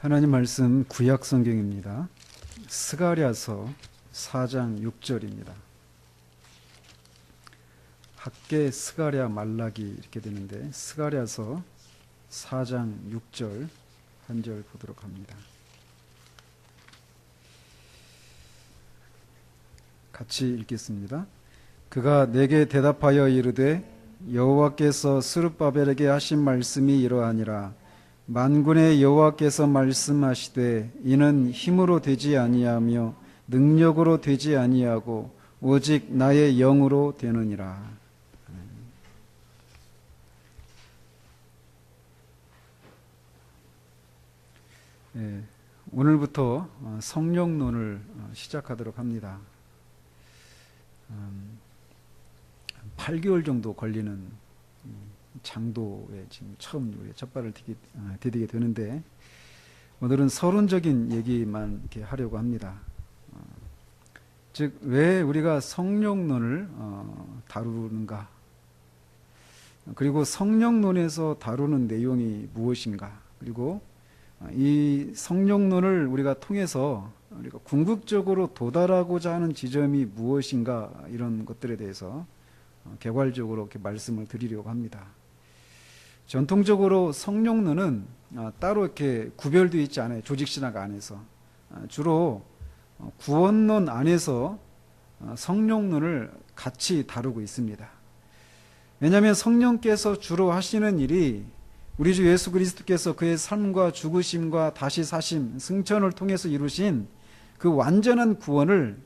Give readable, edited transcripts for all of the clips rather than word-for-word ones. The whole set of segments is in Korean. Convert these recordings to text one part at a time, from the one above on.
하나님 말씀 구약 성경입니다. 스가랴서 4장 6절입니다. 학개, 스가랴, 말라기 이렇게 되는데 스가랴서 4장 6절 한 절 보도록 합니다. 같이 읽겠습니다. 그가 내게 대답하여 이르되 여호와께서 스룹바벨에게 하신 말씀이 이러하니라. 만군의 여호와께서 말씀하시되 이는 힘으로 되지 아니하며 능력으로 되지 아니하고 오직 나의 영으로 되느니라. 네, 오늘부터 성령론을 시작하도록 합니다. 8개월 정도 걸리는 장도에 지금 처음 우리 첫발을 디디게 되는데 오늘은 서론적인 얘기만 이렇게 하려고 합니다. 즉, 왜 우리가 성령론을 다루는가? 그리고 성령론에서 다루는 내용이 무엇인가? 그리고 이 성령론을 우리가 통해서 우리가 궁극적으로 도달하고자 하는 지점이 무엇인가? 이런 것들에 대해서 개괄적으로 이렇게 말씀을 드리려고 합니다. 전통적으로 성령론은 따로 이렇게 구별되어 있지 않아요. 조직신학 안에서. 주로 구원론 안에서 성령론을 같이 다루고 있습니다. 왜냐하면 성령께서 주로 하시는 일이 우리 주 예수 그리스도께서 그의 삶과 죽으심과 다시 사심, 승천을 통해서 이루신 그 완전한 구원을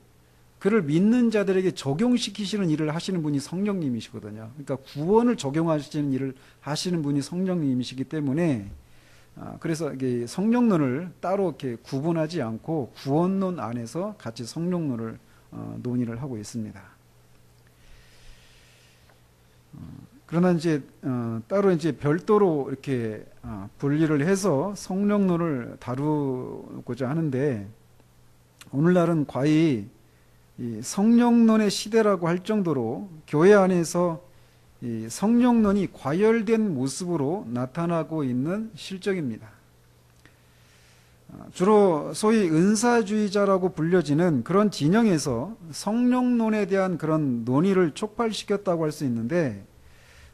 그를 믿는 자들에게 적용시키시는 일을 하시는 분이 성령님이시거든요. 그러니까 구원을 적용하시는 일을 하시는 분이 성령님이시기 때문에 그래서 이게 성령론을 따로 이렇게 구분하지 않고 구원론 안에서 같이 성령론을 논의를 하고 있습니다. 그러나 이제 따로 이제 별도로 이렇게 분리를 해서 성령론을 다루고자 하는데 오늘날은 과히 이 성령론의 시대라고 할 정도로 교회 안에서 이 성령론이 과열된 모습으로 나타나고 있는 실정입니다. 주로 소위 은사주의자라고 불려지는 그런 진영에서 성령론에 대한 그런 논의를 촉발시켰다고 할 수 있는데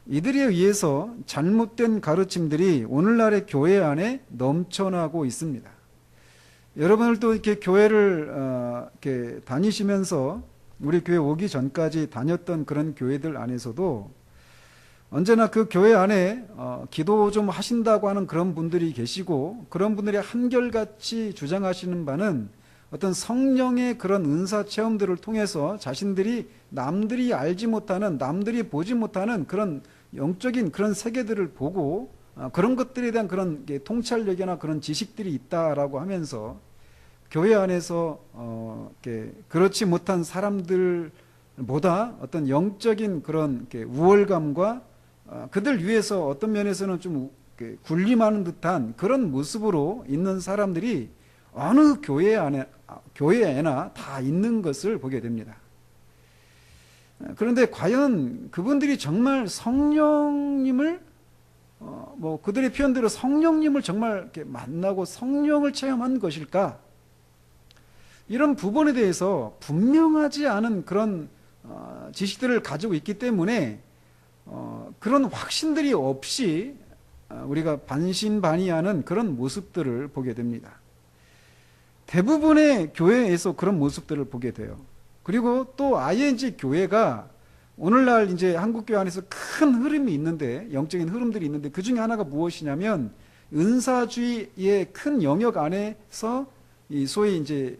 이들에 의해서 잘못된 가르침들이 오늘날의 교회 안에 넘쳐나고 있습니다. 여러분들도 이렇게 교회를 이렇게 다니시면서 우리 교회 오기 전까지 다녔던 그런 교회들 안에서도 언제나 그 교회 안에 기도 좀 하신다고 하는 그런 분들이 계시고 그런 분들이 한결같이 주장하시는 바는 어떤 성령의 그런 은사 체험들을 통해서 자신들이 남들이 알지 못하는 남들이 보지 못하는 그런 영적인 그런 세계들을 보고 그런 것들에 대한 그런 통찰력이나 그런 지식들이 있다라고 하면서 교회 안에서 그렇지 못한 사람들보다 어떤 영적인 그런 우월감과 그들 위해서 어떤 면에서는 좀 군림하는 듯한 그런 모습으로 있는 사람들이 어느 교회에나 다 있는 것을 보게 됩니다. 그런데 과연 그분들이 정말 성령님을 그들의 표현대로 성령님을 정말 이렇게 만나고 성령을 체험한 것일까? 이런 부분에 대해서 분명하지 않은 그런 지식들을 가지고 있기 때문에 그런 확신들이 없이 우리가 반신반의하는 그런 모습들을 보게 됩니다. 대부분의 교회에서 그런 모습들을 보게 돼요. 그리고 또 아예 이제 교회가 오늘날 이제 한국교회 안에서 큰 흐름이 있는데 영적인 흐름들이 있는데 그 중에 하나가 무엇이냐면 은사주의의 큰 영역 안에서 이 소위 이제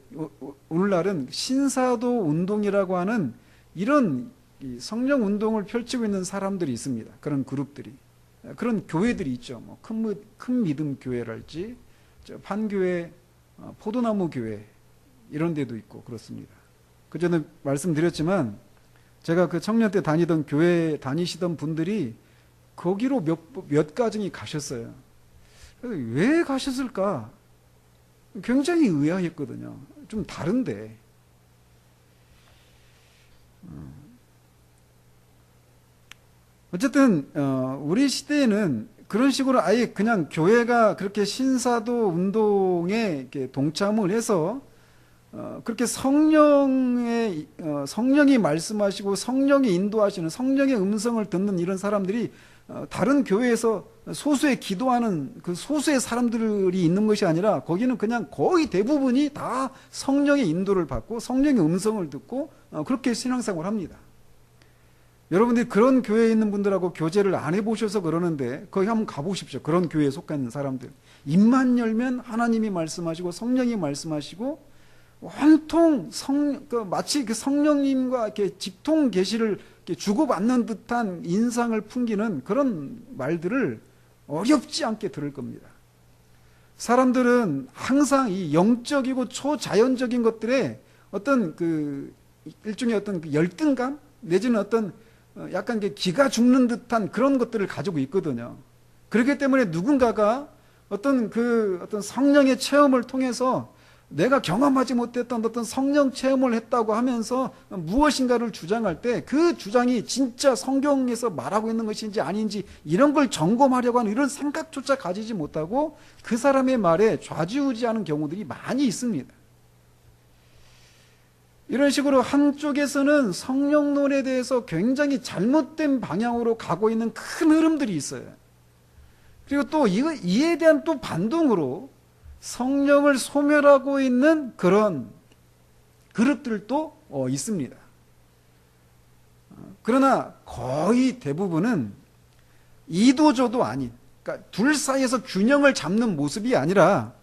오늘날은 신사도 운동이라고 하는 이런 성령 운동을 펼치고 있는 사람들이 있습니다. 그런 그룹들이 그런 교회들이 있죠. 큰 믿음 교회랄지 판교회, 포도나무 교회 이런 데도 있고 그렇습니다. 그전에 말씀드렸지만 제가 그 청년 때 다니던 교회 다니시던 분들이 거기로 몇 가정이 가셨어요. 왜 가셨을까? 굉장히 의아했거든요. 좀 다른데. 어쨌든 우리 시대에는 그런 식으로 아예 그냥 교회가 그렇게 신사도 운동에 이렇게 동참을 해서 그렇게 성령이 말씀하시고 성령이 인도하시는 성령의 음성을 듣는 이런 사람들이 다른 교회에서 소수의 기도하는 그 소수의 사람들이 있는 것이 아니라 거기는 그냥 거의 대부분이 다 성령의 인도를 받고 성령의 음성을 듣고 그렇게 신앙생활을 합니다. 여러분들이 그런 교회에 있는 분들하고 교제를 안 해보셔서 그러는데 거기 한번 가보십시오. 그런 교회에 속한 있는 사람들. 입만 열면 하나님이 말씀하시고 성령이 말씀하시고 온통 마치 그 성령님과 이렇게 직통 계시를 이렇게 주고받는 듯한 인상을 풍기는 그런 말들을 어렵지 않게 들을 겁니다. 사람들은 항상 이 영적이고 초자연적인 것들에 어떤 그 일종의 어떤 그 열등감 내지는 어떤 약간 기가 죽는 듯한 그런 것들을 가지고 있거든요. 그렇기 때문에 누군가가 어떤 성령의 체험을 통해서 내가 경험하지 못했던 어떤 성령 체험을 했다고 하면서 무엇인가를 주장할 때 그 주장이 진짜 성경에서 말하고 있는 것인지 아닌지 이런 걸 점검하려고 하는 이런 생각조차 가지지 못하고 그 사람의 말에 좌지우지하는 경우들이 많이 있습니다. 이런 식으로 한쪽에서는 성령론에 대해서 굉장히 잘못된 방향으로 가고 있는 큰 흐름들이 있어요. 그리고 또 이에 대한 또 반동으로 성령을 소멸하고 있는 그런 그룹들도 있습니다. 그러나 거의 대부분은 이도저도 아닌, 그러니까 둘 사이에서 균형을 잡는 모습이 아니라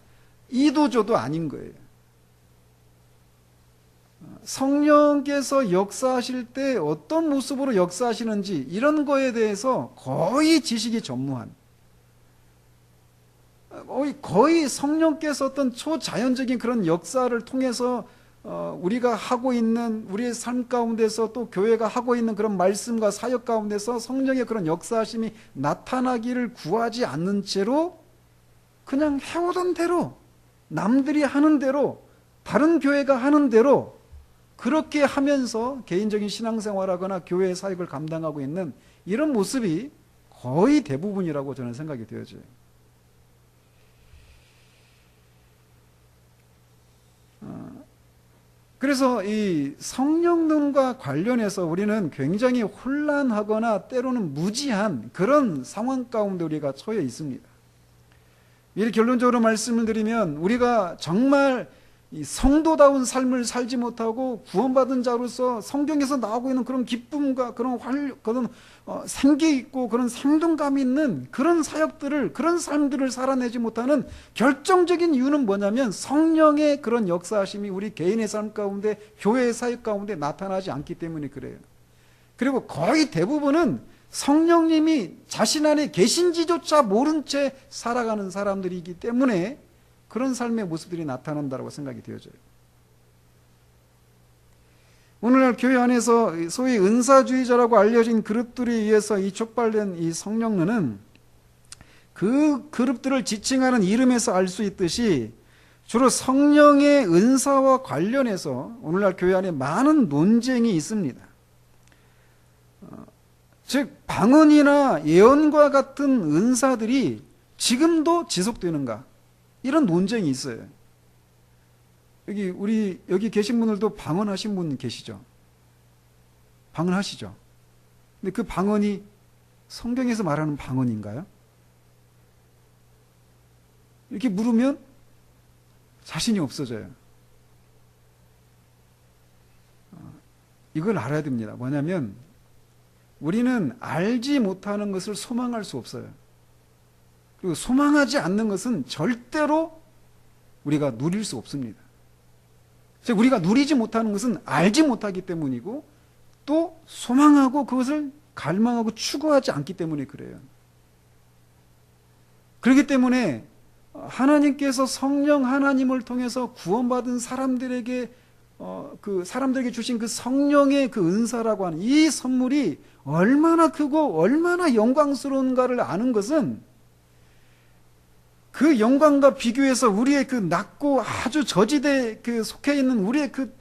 이도저도 아닌 거예요. 성령께서 역사하실 때 어떤 모습으로 역사하시는지 이런 거에 대해서 거의 지식이 전무한, 거의 성령께서 어떤 초자연적인 그런 역사를 통해서 우리가 하고 있는 우리의 삶 가운데서 또 교회가 하고 있는 그런 말씀과 사역 가운데서 성령의 그런 역사하심이 나타나기를 구하지 않는 채로 그냥 해오던 대로 남들이 하는 대로 다른 교회가 하는 대로 그렇게 하면서 개인적인 신앙생활하거나 교회의 사역을 감당하고 있는 이런 모습이 거의 대부분이라고 저는 생각이 되어져요. 그래서 이 성령론과 관련해서 우리는 굉장히 혼란하거나 때로는 무지한 그런 상황 가운데 우리가 처해 있습니다. 이를 결론적으로 말씀을 드리면 우리가 정말 이 성도다운 삶을 살지 못하고 구원받은 자로서 성경에서 나오고 있는 그런 기쁨과 그런 생기 있고 그런 생동감 있는 그런 사역들을, 그런 삶들을 살아내지 못하는 결정적인 이유는 뭐냐면 성령의 그런 역사하심이 우리 개인의 삶 가운데, 교회의 사역 가운데 나타나지 않기 때문에 그래요. 그리고 거의 대부분은 성령님이 자신 안에 계신지조차 모른 채 살아가는 사람들이기 때문에 그런 삶의 모습들이 나타난다고 생각이 되어져요. 오늘날 교회 안에서 소위 은사주의자라고 알려진 그룹들에 의해서 이 촉발된 이 성령론은 그 그룹들을 지칭하는 이름에서 알 수 있듯이 주로 성령의 은사와 관련해서 오늘날 교회 안에 많은 논쟁이 있습니다. 즉 방언이나 예언과 같은 은사들이 지금도 지속되는가? 이런 논쟁이 있어요. 여기 계신 분들도 방언하신 분 계시죠? 방언하시죠? 근데 그 방언이 성경에서 말하는 방언인가요? 이렇게 물으면 자신이 없어져요. 이걸 알아야 됩니다. 뭐냐면 우리는 알지 못하는 것을 소망할 수 없어요. 그리고 소망하지 않는 것은 절대로 우리가 누릴 수 없습니다. 즉 우리가 누리지 못하는 것은 알지 못하기 때문이고 또 소망하고 그것을 갈망하고 추구하지 않기 때문에 그래요. 그렇기 때문에 하나님께서 성령 하나님을 통해서 구원받은 사람들에게 사람들에게 주신 그 성령의 그 은사라고 하는 이 선물이 얼마나 크고 얼마나 영광스러운가를 아는 것은 그 영광과 비교해서 우리의 그 낮고 아주 저지대에 속해 있는 우리의 그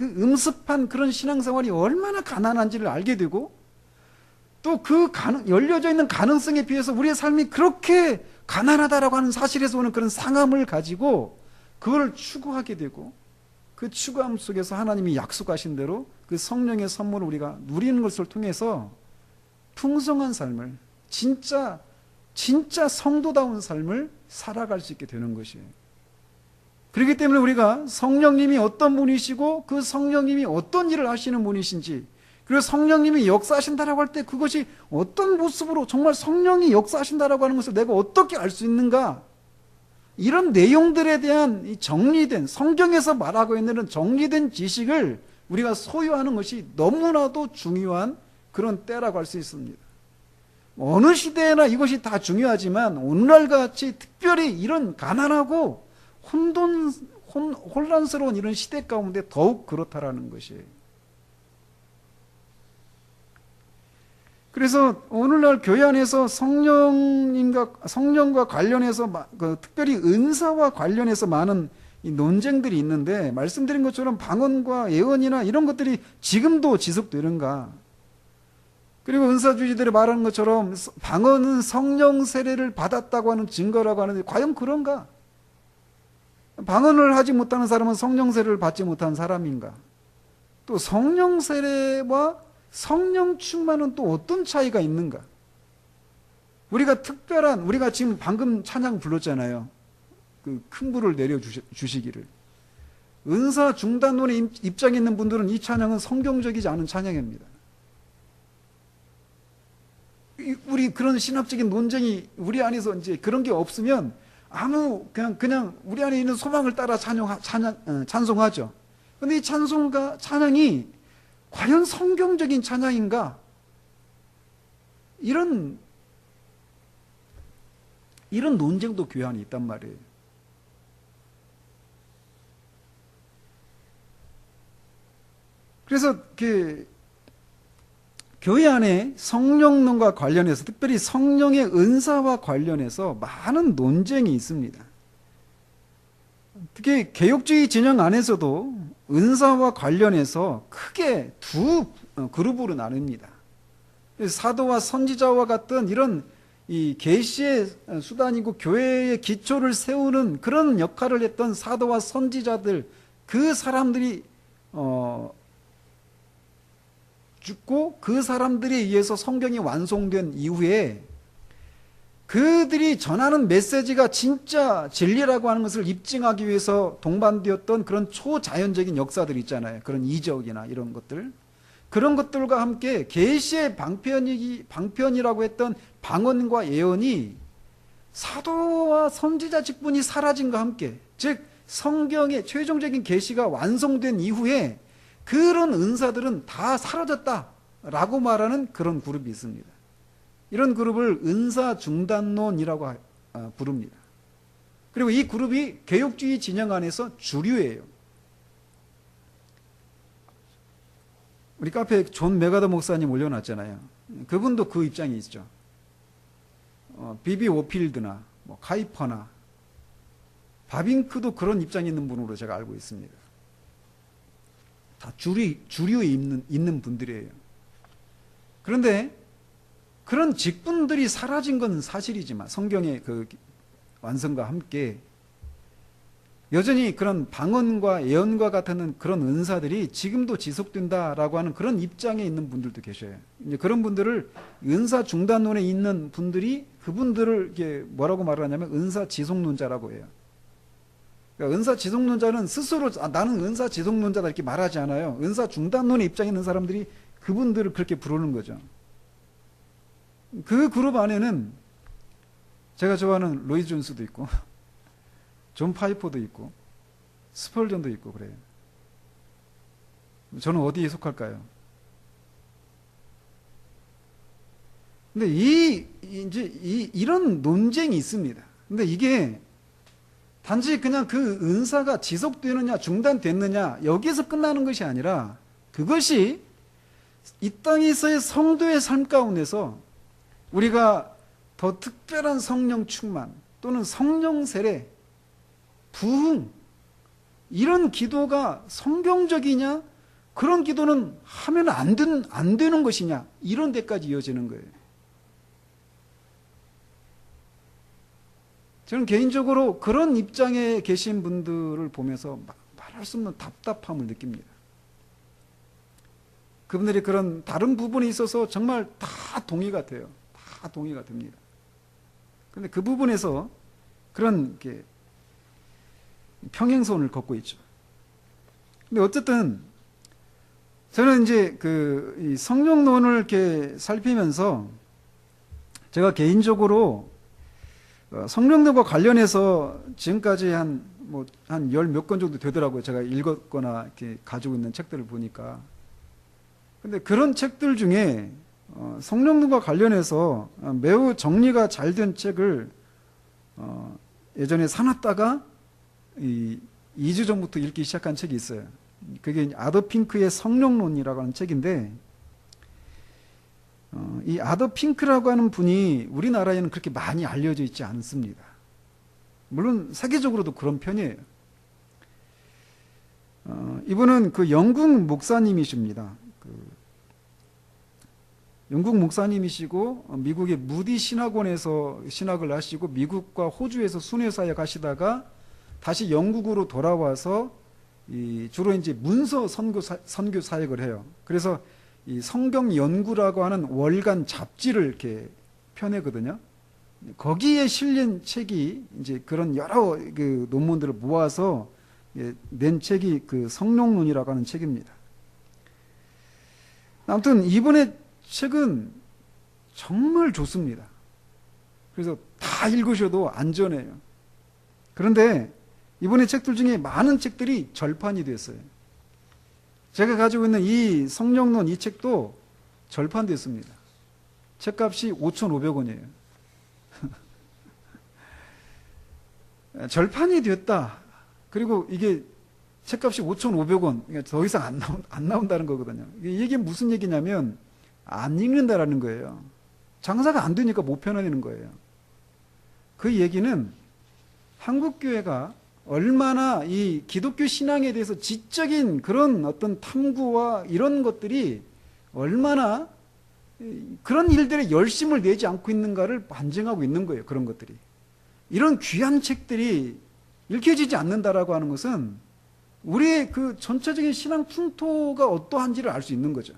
음습한 그런 신앙생활이 얼마나 가난한지를 알게 되고 또 그 열려져 있는 가능성에 비해서 우리의 삶이 그렇게 가난하다라고 하는 사실에서 오는 그런 상함을 가지고 그걸 추구하게 되고, 그 추구함 속에서 하나님이 약속하신 대로 그 성령의 선물을 우리가 누리는 것을 통해서 풍성한 삶을, 진짜 성도다운 삶을 살아갈 수 있게 되는 것이에요. 그렇기 때문에 우리가 성령님이 어떤 분이시고 그 성령님이 어떤 일을 하시는 분이신지, 그리고 성령님이 역사하신다라고 할 때 그것이 어떤 모습으로 정말 성령이 역사하신다라고 하는 것을 내가 어떻게 알 수 있는가, 이런 내용들에 대한 정리된, 성경에서 말하고 있는 정리된 지식을 우리가 소유하는 것이 너무나도 중요한 그런 때라고 할 수 있습니다. 어느 시대에나 이것이 다 중요하지만 오늘날 같이 특별히 이런 가난하고 혼란스러운 이런 시대 가운데 더욱 그렇다라는 것이에요. 그래서 오늘날 교회 안에서 성령과 관련해서 특별히 은사와 관련해서 많은 이 논쟁들이 있는데, 말씀드린 것처럼 방언과 예언이나 이런 것들이 지금도 지속되는가? 그리고 은사주의자들이 말하는 것처럼 방언은 성령 세례를 받았다고 하는 증거라고 하는데 과연 그런가? 방언을 하지 못하는 사람은 성령 세례를 받지 못한 사람인가? 또 성령 세례와 성령 충만은 또 어떤 차이가 있는가? 우리가 지금 방금 찬양 불렀잖아요. 그 큰 불을 내려주시기를. 은사 중단론에 입장에 있는 분들은 이 찬양은 성경적이지 않은 찬양입니다. 우리 그런 신학적인 논쟁이 우리 안에서 이제 그런 게 없으면 그냥 우리 안에 있는 소망을 따라 찬송하죠. 그런데 이 찬양이 과연 성경적인 찬양인가? 이런 논쟁도 교회 안에 있단 말이에요. 그래서 교회 안에 성령론과 관련해서, 특별히 성령의 은사와 관련해서 많은 논쟁이 있습니다. 특히 개혁주의 진영 안에서도 은사와 관련해서 크게 두 그룹으로 나눕니다. 사도와 선지자와 같은 이런 이 계시의 수단이고 교회의 기초를 세우는 그런 역할을 했던 사도와 선지자들, 그 사람들이 죽고 그 사람들에 의해서 성경이 완성된 이후에 그들이 전하는 메시지가 진짜 진리라고 하는 것을 입증하기 위해서 동반되었던 그런 초자연적인 역사들 있잖아요. 그런 이적이나 이런 것들. 그런 것들과 함께 계시의 방편이라고 했던 방언과 예언이 사도와 선지자 직분이 사라진과 함께, 즉 성경의 최종적인 계시가 완성된 이후에 그런 은사들은 다 사라졌다라고 말하는 그런 그룹이 있습니다. 이런 그룹을 은사 중단론이라고 부릅니다. 그리고 이 그룹이 개혁주의 진영 안에서 주류예요. 우리 카페에 존 메가더 목사님 올려놨잖아요. 그분도 그 입장이 있죠. 비비 오필드나 카이퍼나 바빙크도 그런 입장이 있는 분으로 제가 알고 있습니다. 다 주류에 있는 분들이에요. 그런데 그런 직분들이 사라진 건 사실이지만, 성경의 그 완성과 함께 여전히 그런 방언과 예언과 같은 그런 은사들이 지금도 지속된다라고 하는 그런 입장에 있는 분들도 계셔요. 이제 그런 분들을 은사 중단론에 있는 분들이 그분들을 이렇게 뭐라고 말을 하냐면 은사 지속론자라고 해요. 그러니까 은사 지속론자는 스스로 나는 은사 지속론자다 이렇게 말하지 않아요. 은사 중단론에 입장에 있는 사람들이 그분들을 그렇게 부르는 거죠. 그 그룹 안에는 제가 좋아하는 로이 존스도 있고 존 파이퍼도 있고 스펄전도 있고 그래요. 저는 어디에 속할까요? 근데 이런 논쟁이 있습니다. 근데 이게 단지 그냥 그 은사가 지속되느냐 중단됐느냐 여기에서 끝나는 것이 아니라, 그것이 이 땅에서의 성도의 삶 가운데서 우리가 더 특별한 성령 충만 또는 성령 세례, 부흥, 이런 기도가 성경적이냐 그런 기도는 하면 안 되는 것이냐, 이런 데까지 이어지는 거예요. 저는 개인적으로 그런 입장에 계신 분들을 보면서 말할 수 없는 답답함을 느낍니다. 그분들이 그런 다른 부분에 있어서 정말 다 동의가 돼요. 다 동의가 됩니다. 그런데 그 부분에서 그런 평행선을 걷고 있죠. 근데 어쨌든 저는 이제 이 성령론을 이렇게 살피면서 제가 개인적으로 성령론과 관련해서 지금까지 한 열 몇 권 정도 되더라고요. 제가 읽었거나 이렇게 가지고 있는 책들을 보니까. 근데 그런 책들 중에 성령론과 관련해서 매우 정리가 잘 된 책을 예전에 사놨다가 2주 전부터 읽기 시작한 책이 있어요. 그게 아더 핑크의 성령론이라고 하는 책인데, 이 아더 핑크라고 하는 분이 우리나라에는 그렇게 많이 알려져 있지 않습니다. 물론 세계적으로도 그런 편이에요. 이분은 그 영국 목사님이십니다. 영국 목사님이시고 미국의 무디 신학원에서 신학을 하시고 미국과 호주에서 순회사역 하시다가 다시 영국으로 돌아와서 주로 이제 문서 선교 사역을 해요. 그래서 이 성경 연구라고 하는 월간 잡지를 이렇게 펴내거든요. 거기에 실린 책이 이제 그런 여러 그 논문들을 모아서 낸 책이 그 성령론이라고 하는 책입니다. 아무튼 이번에 책은 정말 좋습니다. 그래서 다 읽으셔도 안전해요. 그런데 이번에 책들 중에 많은 책들이 절판이 됐어요. 제가 가지고 있는 이 성령론 이 책도 절판됐습니다. 책값이 5,500원이에요. 절판이 됐다. 그리고 이게 책값이 5,500원. 그러니까 더 이상 안 나온다는 거거든요. 이게 무슨 얘기냐면 안 읽는다라는 거예요. 장사가 안 되니까 못 펴내는 거예요. 그 얘기는 한국교회가 얼마나 이 기독교 신앙에 대해서 지적인 그런 어떤 탐구와 이런 것들이 얼마나 그런 일들에 열심을 내지 않고 있는가를 반증하고 있는 거예요. 그런 것들이. 이런 귀한 책들이 읽혀지지 않는다라고 하는 것은 우리의 그 전체적인 신앙 풍토가 어떠한지를 알 수 있는 거죠.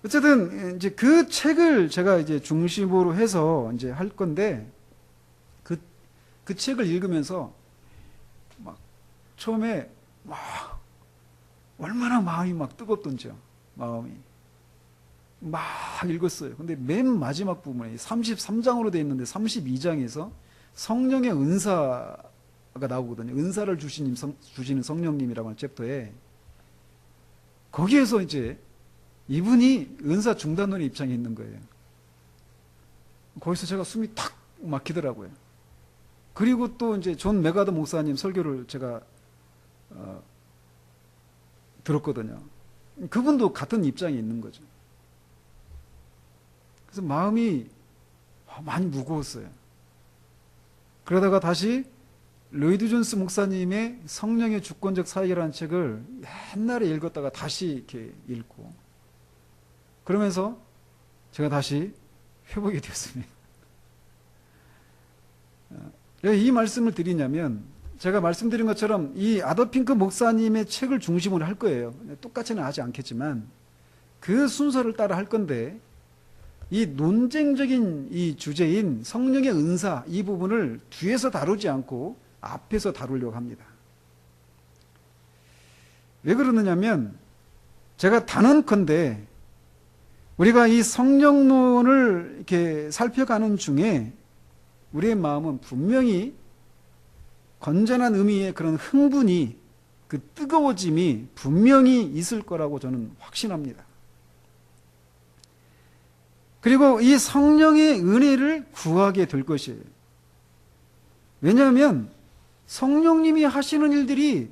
어쨌든 이제 그 책을 제가 이제 중심으로 해서 이제 할 건데 그 책을 읽으면서 막 처음에 막 얼마나 마음이 막 뜨겁던지요. 마음이 막 읽었어요. 근데 맨 마지막 부분에 33장으로 되어 있는데 32장에서 성령의 은사가 나오거든요. 은사를 주시는 성령님이라고 하는 챕터에 거기에서 이제 이분이 은사 중단론의 입장에 있는 거예요. 거기서 제가 숨이 탁 막히더라고요. 그리고 또 이제 존 메가더 목사님 설교를 제가 들었거든요. 그분도 같은 입장에 있는 거죠. 그래서 마음이 많이 무거웠어요. 그러다가 다시 로이드 존스 목사님의 성령의 주권적 사역이라는 책을 옛날에 읽었다가 다시 이렇게 읽고 그러면서 제가 다시 회복이 되었습니다. 왜 이 말씀을 드리냐면 제가 말씀드린 것처럼 이 아더 핑크 목사님의 책을 중심으로 할 거예요. 똑같이는 하지 않겠지만 그 순서를 따라 할 건데 이 논쟁적인 이 주제인 성령의 은사 이 부분을 뒤에서 다루지 않고 앞에서 다루려고 합니다. 왜 그러느냐면 제가 단언컨대 우리가 이 성령론을 이렇게 살펴가는 중에 우리의 마음은 분명히 건전한 의미의 그런 흥분이 그 뜨거워짐이 분명히 있을 거라고 저는 확신합니다. 그리고 이 성령의 은혜를 구하게 될 것이에요. 왜냐하면 성령님이 하시는 일들이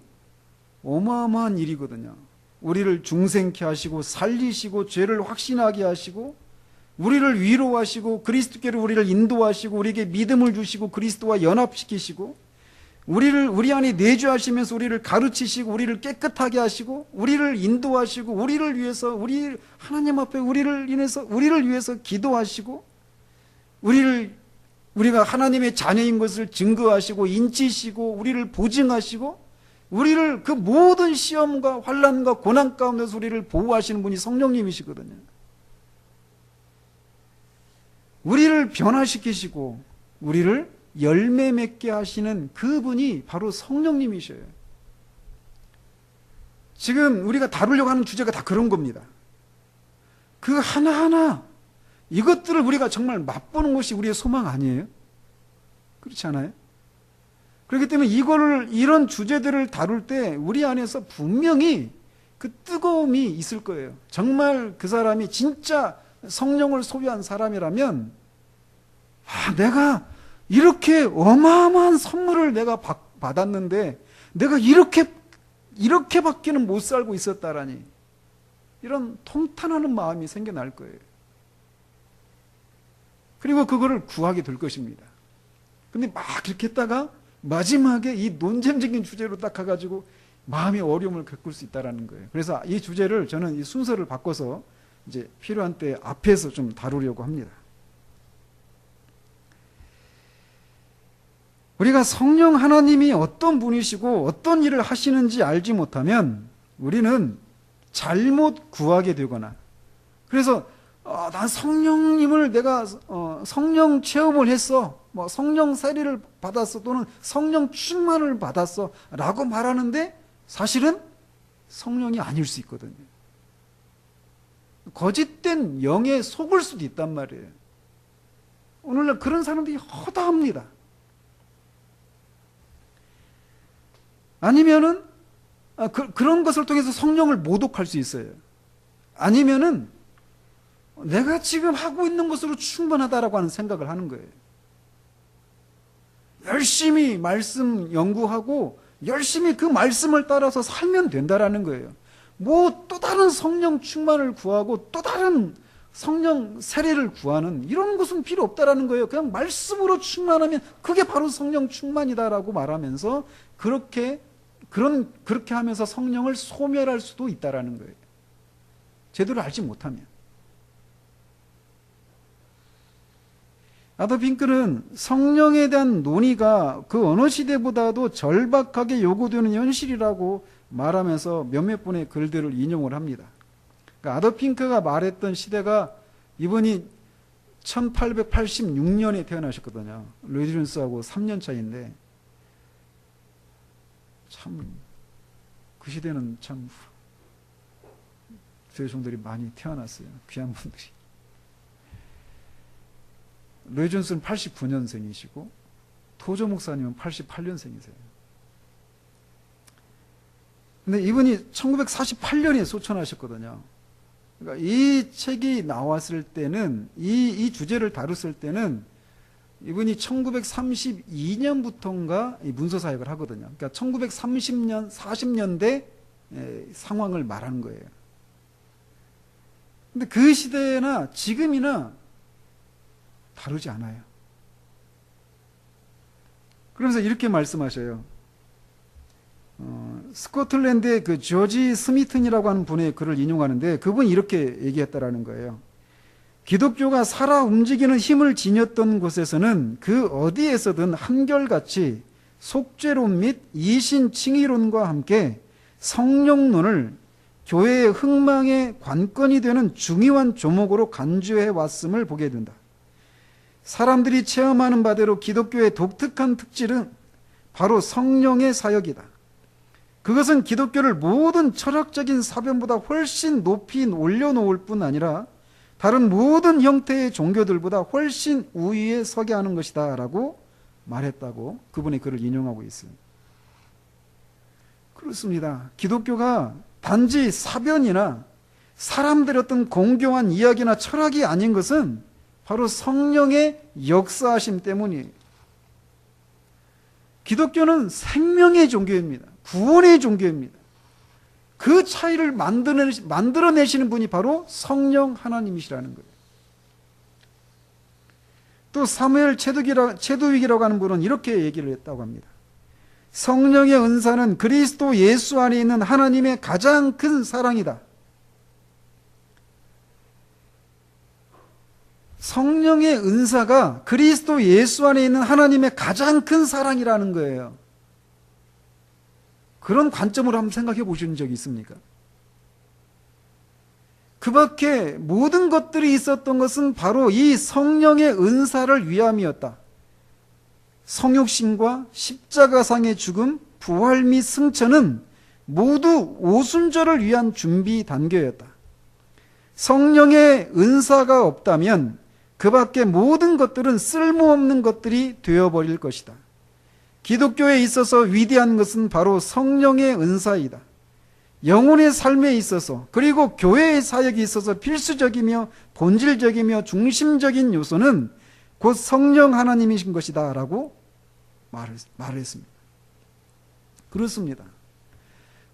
어마어마한 일이거든요. 우리를 중생케 하시고 살리시고 죄를 확신하게 하시고 우리를 위로하시고 그리스도께로 우리를 인도하시고 우리에게 믿음을 주시고 그리스도와 연합시키시고 우리 안에 내주하시면서 우리를 가르치시고 우리를 깨끗하게 하시고 우리를 인도하시고 우리를 위해서 하나님 앞에 우리를 위해서 기도하시고 우리가 하나님의 자녀인 것을 증거하시고 인치시고 우리를 보증하시고 우리를 그 모든 시험과 환난과 고난 가운데서 우리를 보호하시는 분이 성령님이시거든요. 우리를 변화시키시고 우리를 열매 맺게 하시는 그분이 바로 성령님이셔요. 지금 우리가 다루려고 하는 주제가 다 그런 겁니다. 그 하나하나 이것들을 우리가 정말 맛보는 것이 우리의 소망 아니에요? 그렇지 않아요? 그렇기 때문에 이런 주제들을 다룰 때 우리 안에서 분명히 그 뜨거움이 있을 거예요. 정말 그 사람이 진짜 성령을 소유한 사람이라면 내가 이렇게 어마어마한 선물을 내가 받았는데 내가 이렇게밖에는 못 살고 있었다라니 이런 통탄하는 마음이 생겨날 거예요. 그리고 그거를 구하게 될 것입니다. 근데 막 그렇게 했다가 마지막에 이 논쟁적인 주제로 딱 가가지고 마음의 어려움을 겪을 수 있다는 거예요. 그래서 이 주제를 저는 이 순서를 바꿔서 이제 필요한 때 앞에서 좀 다루려고 합니다. 우리가 성령 하나님이 어떤 분이시고 어떤 일을 하시는지 알지 못하면 우리는 잘못 구하게 되거나 그래서 난 성령님을 내가 성령 체험을 했어 성령 세례를 받았어 또는 성령 충만을 받았어 라고 말하는데 사실은 성령이 아닐 수 있거든요. 거짓된 영에 속을 수도 있단 말이에요. 오늘날 그런 사람들이 허다합니다. 아니면은 그런 것을 통해서 성령을 모독할 수 있어요. 아니면은 내가 지금 하고 있는 것으로 충분하다라고 하는 생각을 하는 거예요. 열심히 말씀 연구하고 열심히 그 말씀을 따라서 살면 된다라는 거예요. 뭐 또 다른 성령 충만을 구하고 또 다른 성령 세례를 구하는 이런 것은 필요 없다라는 거예요. 그냥 말씀으로 충만하면 그게 바로 성령 충만이다라고 말하면서 그렇게 하면서 성령을 소멸할 수도 있다라는 거예요. 제대로 알지 못하면. 아더 핑크는 성령에 대한 논의가 그 어느 시대보다도 절박하게 요구되는 현실이라고 말하면서 몇몇 분의 글들을 인용을 합니다. 그러니까 아더 핑크가 말했던 시대가 이분이 1886년에 태어나셨거든요. 로이드 존스하고 3년 차이인데 참 그 시대는 참 교회종들이 많이 태어났어요. 귀한 분들이. 로이 존스는 89년생이시고 토조 목사님은 88년생이세요. 근데 이분이 1948년에 소천하셨거든요. 그러니까 이 책이 나왔을 때는 이 주제를 다뤘을 때는 이분이 1932년부터인가 문서 사역을 하거든요. 그러니까 1930년, 40년대 상황을 말하는 거예요. 근데 그 시대나 지금이나 다르지 않아요. 그러면서 이렇게 말씀하셔요. 스코틀랜드의 그 조지 스미튼이라고 하는 분의 글을 인용하는데 그분이 이렇게 얘기했다라는 거예요. 기독교가 살아 움직이는 힘을 지녔던 곳에서는 그 어디에서든 한결같이 속죄론 및 이신칭의론과 함께 성령론을 교회의 흥망의 관건이 되는 중요한 조목으로 간주해 왔음을 보게 된다. 사람들이 체험하는 바대로 기독교의 독특한 특질은 바로 성령의 사역이다. 그것은 기독교를 모든 철학적인 사변보다 훨씬 높이 올려놓을 뿐 아니라 다른 모든 형태의 종교들보다 훨씬 우위에 서게 하는 것이다 라고 말했다고 그분의 글을 인용하고 있습니다. 그렇습니다. 기독교가 단지 사변이나 사람들의 어떤 공경한 이야기나 철학이 아닌 것은 바로 성령의 역사하심 때문이에요. 기독교는 생명의 종교입니다. 구원의 종교입니다. 그 차이를 만들어내시는 분이 바로 성령 하나님이시라는 거예요. 또 사무엘 체두윅이라고 하는 분은 이렇게 얘기를 했다고 합니다. 성령의 은사는 그리스도 예수 안에 있는 하나님의 가장 큰 사랑이다. 성령의 은사가 그리스도 예수 안에 있는 하나님의 가장 큰 사랑이라는 거예요. 그런 관점으로 한번 생각해 보신 적이 있습니까? 그 밖에 모든 것들이 있었던 것은 바로 이 성령의 은사를 위함이었다. 성육신과 십자가상의 죽음, 부활 및 승천은 모두 오순절을 위한 준비 단계였다. 성령의 은사가 없다면 그 밖에 모든 것들은 쓸모없는 것들이 되어버릴 것이다. 기독교에 있어서 위대한 것은 바로 성령의 은사이다. 영혼의 삶에 있어서 그리고 교회의 사역에 있어서 필수적이며 본질적이며 중심적인 요소는 곧 성령 하나님이신 것이다 라고 말을 했습니다. 그렇습니다.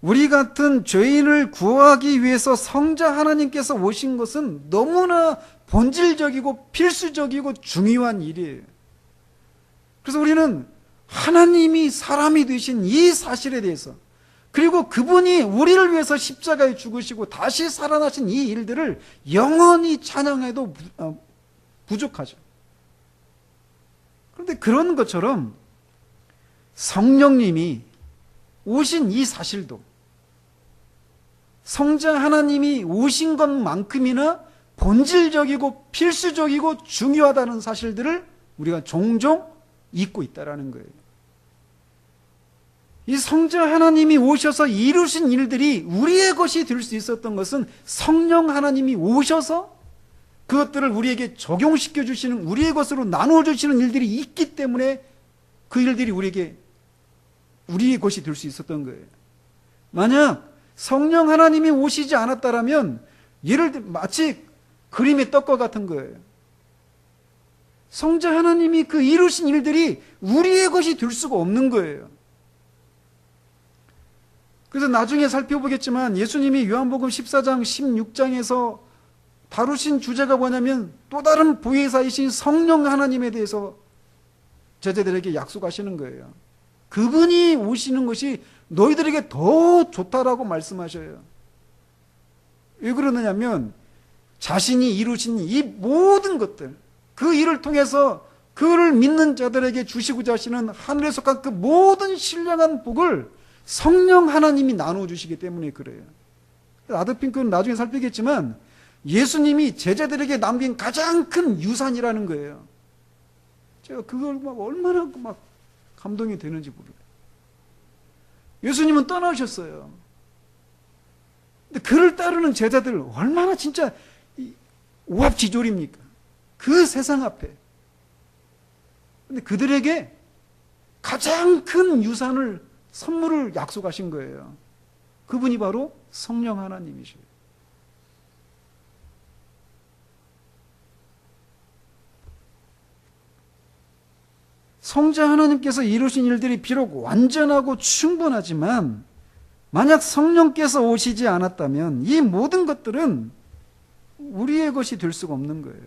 우리 같은 죄인을 구하기 위해서 성자 하나님께서 오신 것은 너무나 본질적이고 필수적이고 중요한 일이에요. 그래서 우리는 하나님이 사람이 되신 이 사실에 대해서, 그리고 그분이 우리를 위해서 십자가에 죽으시고 다시 살아나신 이 일들을 영원히 찬양해도 부족하죠. 그런데 그런 것처럼 성령님이 오신 이 사실도, 성자 하나님이 오신 것만큼이나 본질적이고 필수적이고 중요하다는 사실들을 우리가 종종 잊고 있다는 거예요. 이 성자 하나님이 오셔서 이루신 일들이 우리의 것이 될 수 있었던 것은 성령 하나님이 오셔서 그것들을 우리에게 적용시켜 주시는, 우리의 것으로 나누어 주시는 일들이 있기 때문에 그 일들이 우리의 것이 될 수 있었던 거예요. 만약 성령 하나님이 오시지 않았다라면 예를 들어 마치 그림의 떡과 같은 거예요. 성자 하나님이 그 이루신 일들이 우리의 것이 될 수가 없는 거예요. 그래서 나중에 살펴보겠지만 예수님이 요한복음 14장 16장에서 다루신 주제가 뭐냐면 또 다른 보혜사이신 성령 하나님에 대해서 제자들에게 약속하시는 거예요. 그분이 오시는 것이 너희들에게 더 좋다라고 말씀하셔요. 왜 그러느냐면 자신이 이루신 이 모든 것들, 그 일을 통해서 그를 믿는 자들에게 주시고자 하시는 하늘에 속한 그 모든 신령한 복을 성령 하나님이 나누어 주시기 때문에 그래요. 아드핑크는 나중에 살피겠지만 예수님이 제자들에게 남긴 가장 큰 유산이라는 거예요. 제가 그걸 얼마나 감동이 되는지 모르겠어요. 예수님은 떠나셨어요. 근데 그를 따르는 제자들 얼마나 진짜 오합지졸입니까? 그 세상 앞에. 근데 그들에게 가장 큰 유산을, 선물을 약속하신 거예요. 그분이 바로 성령 하나님이셔요. 성자 하나님께서 이루신 일들이 비록 완전하고 충분하지만 만약 성령께서 오시지 않았다면 이 모든 것들은 우리의 것이 될 수가 없는 거예요.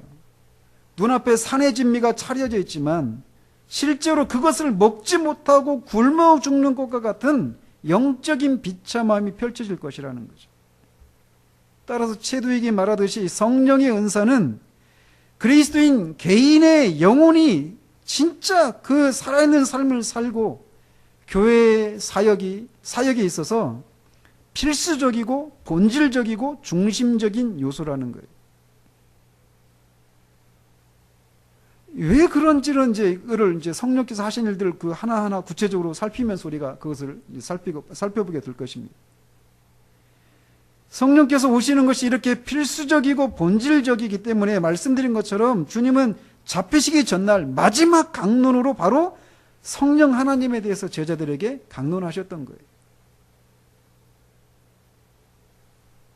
눈앞에 산의 진미가 차려져 있지만 실제로 그것을 먹지 못하고 굶어 죽는 것과 같은 영적인 비참함이 펼쳐질 것이라는 거죠. 따라서 체두익이 말하듯이 성령의 은사는 그리스도인 개인의 영혼이 진짜 그 살아있는 삶을 살고 교회의 사역에 있어서 필수적이고 본질적이고 중심적인 요소라는 거예요. 왜 그런지는 이제 성령께서 하신 일들을 그 하나하나 구체적으로 살피면서 우리가 그것을 살펴보게 될 것입니다. 성령께서 오시는 것이 이렇게 필수적이고 본질적이기 때문에 말씀드린 것처럼 주님은 잡히시기 전날 마지막 강론으로 바로 성령 하나님에 대해서 제자들에게 강론하셨던 거예요.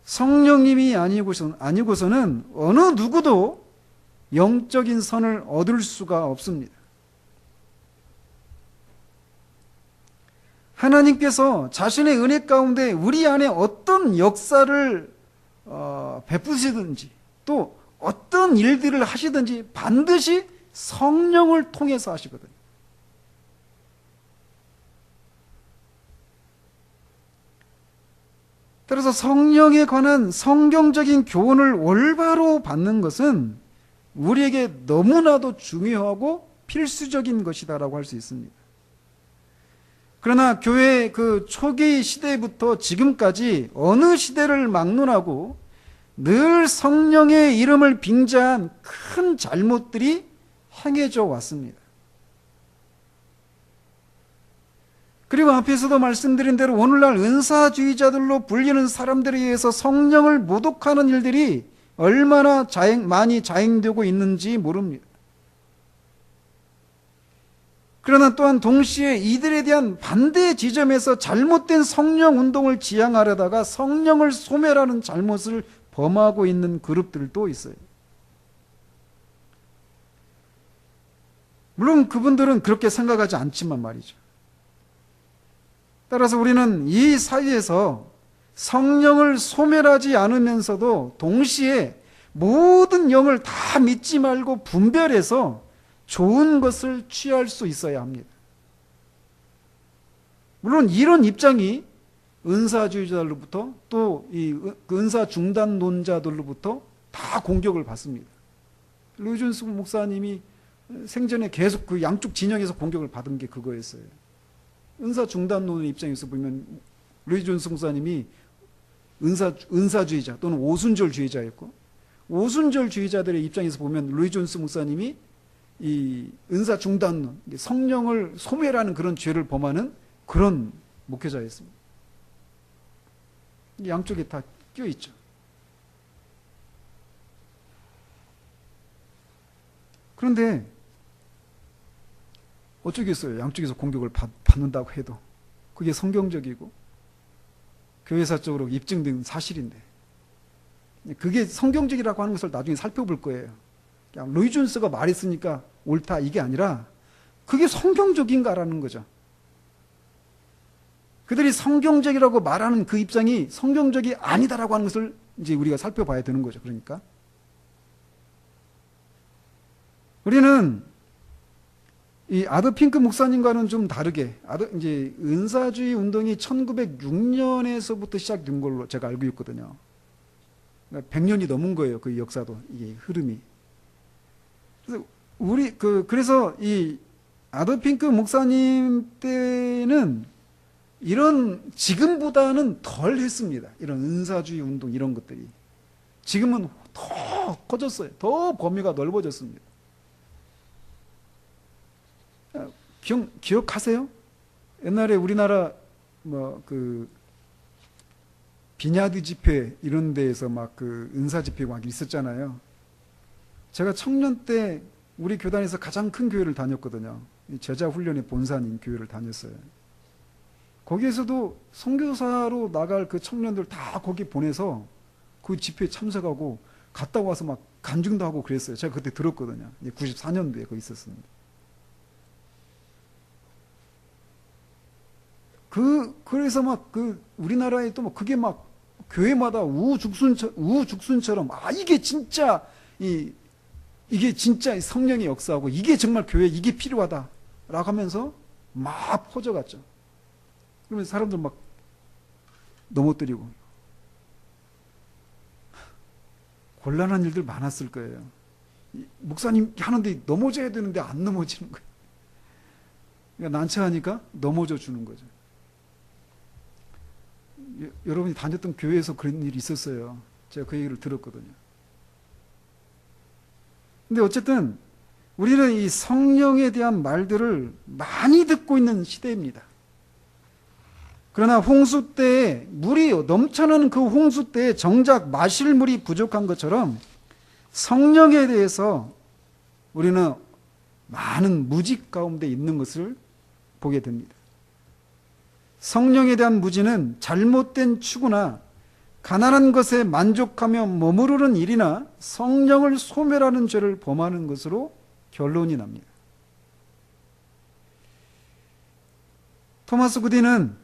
성령님이 아니고서는 어느 누구도 영적인 선을 얻을 수가 없습니다. 하나님께서 자신의 은혜 가운데 우리 안에 어떤 역사를 베푸시든지 또 어떤 일들을 하시든지 반드시 성령을 통해서 하시거든요. 따라서 성령에 관한 성경적인 교훈을 올바로 받는 것은 우리에게 너무나도 중요하고 필수적인 것이다라고 할 수 있습니다. 그러나 교회 그 초기 시대부터 지금까지 어느 시대를 막론하고 늘 성령의 이름을 빙자한 큰 잘못들이 행해져 왔습니다. 그리고 앞에서도 말씀드린 대로 오늘날 은사주의자들로 불리는 사람들에 의해서 성령을 모독하는 일들이 얼마나 많이 자행되고 있는지 모릅니다. 그러나 또한 동시에 이들에 대한 반대 지점에서 잘못된 성령 운동을 지향하려다가 성령을 소멸하는 잘못을 범하고 있는 그룹들도 있어요. 물론 그분들은 그렇게 생각하지 않지만 말이죠. 따라서 우리는 이 사이에서 성령을 소멸하지 않으면서도 동시에 모든 영을 다 믿지 말고 분별해서 좋은 것을 취할 수 있어야 합니다. 물론 이런 입장이 은사주의자들로부터 또 이 은사 중단론자들로부터 다 공격을 받습니다. 루이준스 목사님이 생전에 계속 그 양쪽 진영에서 공격을 받은 게 그거였어요. 은사 중단론의 입장에서 보면 루이준스 목사님이 은사주의자 또는 오순절주의자였고, 오순절주의자들의 입장에서 보면 루이준스 목사님이 이 은사 중단론, 성령을 소멸하는 그런 죄를 범하는 그런 목회자였습니다. 양쪽에 다 껴있죠. 그런데 어쩌겠어요. 양쪽에서 공격을 받는다고 해도 그게 성경적이고 교회사적으로 입증된 사실인데, 그게 성경적이라고 하는 것을 나중에 살펴볼 거예요. 그냥 로이준스가 말했으니까 옳다 이게 아니라 그게 성경적인가라는 거죠. 그들이 성경적이라고 말하는 그 입장이 성경적이 아니다라고 하는 것을 이제 우리가 살펴봐야 되는 거죠. 그러니까 우리는 이 아더핑크 목사님과는 좀 다르게 이제 은사주의 운동이 1906년에서부터 시작된 걸로 제가 알고 있거든요. 그러니까 100년이 넘은 거예요. 그 역사도, 이게 흐름이. 그래서 이 아더핑크 목사님 때는 이런 지금보다는 덜 했습니다. 이런 은사주의 운동 이런 것들이. 지금은 더 커졌어요. 더 범위가 넓어졌습니다. 기억하세요? 옛날에 우리나라 비냐드 집회 이런 데에서 막 그 은사 집회가 막 있었잖아요. 제가 청년 때 우리 교단에서 가장 큰 교회를 다녔거든요. 제자 훈련의 본산인 교회를 다녔어요. 거기에서도 선교사로 나갈 그 청년들 다 거기 보내서 그 집회에 참석하고 갔다 와서 막 간증도 하고 그랬어요. 제가 그때 들었거든요. 94년도에 거기 있었습니다. 그래서 막 우리나라에 또 그게 막 교회마다 우후죽순처럼 이게 진짜 이게 진짜 성령의 역사하고 이게 정말 교회 이게 필요하다라고 하면서 막 퍼져갔죠. 그러면서 사람들 막 넘어뜨리고 곤란한 일들 많았을 거예요. 목사님 하는데 넘어져야 되는데 안 넘어지는 거예요. 그러니까 난처하니까 넘어져 주는 거죠. 여러분이 다녔던 교회에서 그런 일이 있었어요. 제가 그 얘기를 들었거든요. 근데 어쨌든 우리는 이 성령에 대한 말들을 많이 듣고 있는 시대입니다. 그러나 홍수 때에 물이 넘쳐나는 그 홍수 때에 정작 마실 물이 부족한 것처럼 성령에 대해서 우리는 많은 무지 가운데 있는 것을 보게 됩니다. 성령에 대한 무지는 잘못된 추구나 가난한 것에 만족하며 머무르는 일이나 성령을 소멸하는 죄를 범하는 것으로 결론이 납니다. 토마스 구디는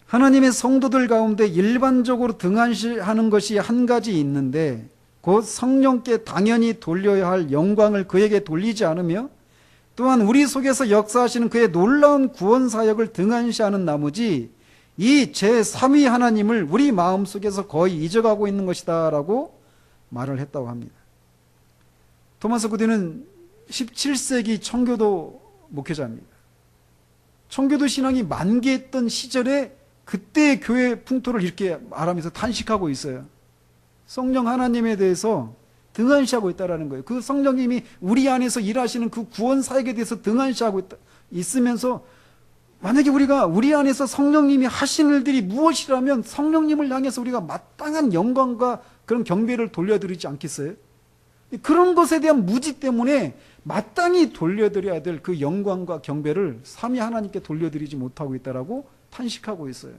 하나님의 성도들 가운데 일반적으로 등한시하는 것이 한 가지 있는데 곧 성령께 당연히 돌려야 할 영광을 그에게 돌리지 않으며 또한 우리 속에서 역사하시는 그의 놀라운 구원 사역을 등한시하는 나머지 이 제3위 하나님을 우리 마음속에서 거의 잊어가고 있는 것이다 라고 말을 했다고 합니다. 토마스 구디는 17세기 청교도 목회자입니다. 청교도 신앙이 만개했던 시절에 그때의 교회 풍토를 이렇게 말하면서 탄식하고 있어요. 성령 하나님에 대해서 등한시하고 있다는 거예요. 그 성령님이 우리 안에서 일하시는 그 구원 사역에 대해서 등한시하고 있으면서 만약에 우리가 우리 안에서 성령님이 하시는 일들이 무엇이라면 성령님을 향해서 우리가 마땅한 영광과 그런 경배를 돌려드리지 않겠어요? 그런 것에 대한 무지 때문에 마땅히 돌려드려야 될 그 영광과 경배를 삼위 하나님께 돌려드리지 못하고 있다라고 탄식하고 있어요.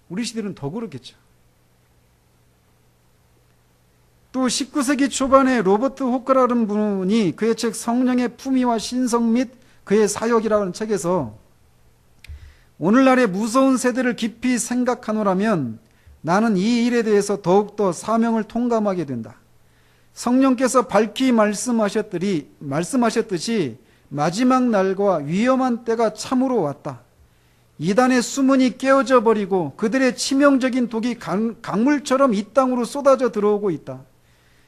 우리 시대는 더 그렇겠죠. 또 19세기 초반에 로버트 호크라는 분이 그의 책 성령의 품위와 신성 및 그의 사역이라는 책에서 오늘날의 무서운 세대를 깊이 생각하노라면 나는 이 일에 대해서 더욱더 사명을 통감하게 된다. 성령께서 밝히 말씀하셨듯이 마지막 날과 위험한 때가 참으로 왔다. 이단의 수문이 깨어져 버리고 그들의 치명적인 독이 강물처럼 이 땅으로 쏟아져 들어오고 있다.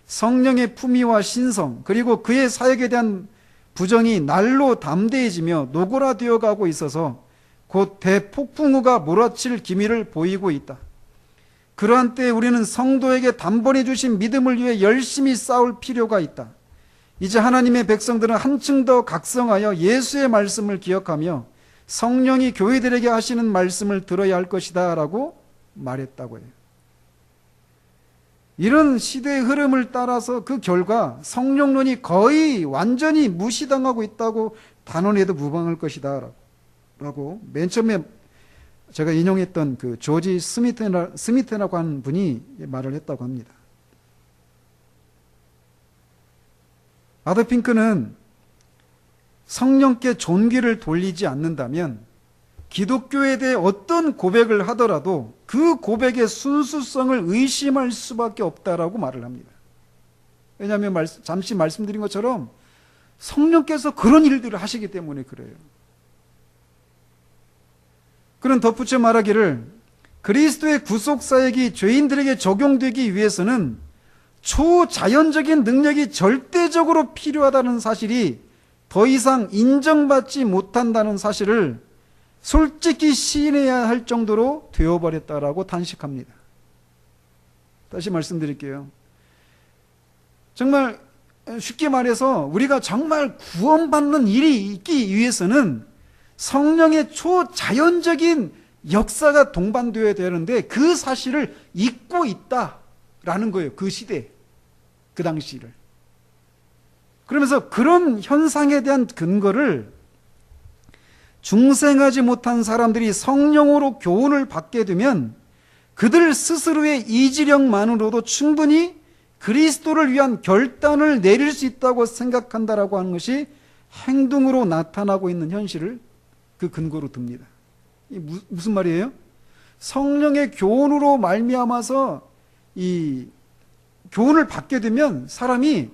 성령의 품위와 신성 그리고 그의 사역에 대한 부정이 날로 담대해지며 노골화되어 가고 있어서 곧 대폭풍우가 몰아칠 기미를 보이고 있다. 그러한 때에 우리는 성도에게 단번에 주신 믿음을 위해 열심히 싸울 필요가 있다. 이제 하나님의 백성들은 한층 더 각성하여 예수의 말씀을 기억하며 성령이 교회들에게 하시는 말씀을 들어야 할 것이다 라고 말했다고 해요. 이런 시대의 흐름을 따라서 그 결과 성령론이 거의 완전히 무시당하고 있다고 단언해도 무방할 것이다 라고 맨 처음에 제가 인용했던 그 조지 스미트라고 하는 분이 말을 했다고 합니다. 아더 핑크는 성령께 존귀를 돌리지 않는다면 기독교에 대해 어떤 고백을 하더라도 그 고백의 순수성을 의심할 수밖에 없다라고 말을 합니다. 왜냐하면 잠시 말씀드린 것처럼 성령께서 그런 일들을 하시기 때문에 그래요. 그는 덧붙여 말하기를 그리스도의 구속사역이 죄인들에게 적용되기 위해서는 초자연적인 능력이 절대적으로 필요하다는 사실이 더 이상 인정받지 못한다는 사실을 솔직히 시인해야 할 정도로 되어버렸다라고 탄식합니다. 다시 말씀드릴게요. 정말 쉽게 말해서 우리가 정말 구원받는 일이 있기 위해서는 성령의 초자연적인 역사가 동반되어야 되는데 그 사실을 잊고 있다라는 거예요. 그 시대, 그 당시를. 그러면서 그런 현상에 대한 근거를 중생하지 못한 사람들이 성령으로 교훈을 받게 되면 그들 스스로의 이지력만으로도 충분히 그리스도를 위한 결단을 내릴 수 있다고 생각한다라고 하는 것이 행동으로 나타나고 있는 현실을 그 근거로 듭니다. 이 무슨 말이에요? 성령의 교훈으로 말미암아서 이 교훈을 받게 되면 사람이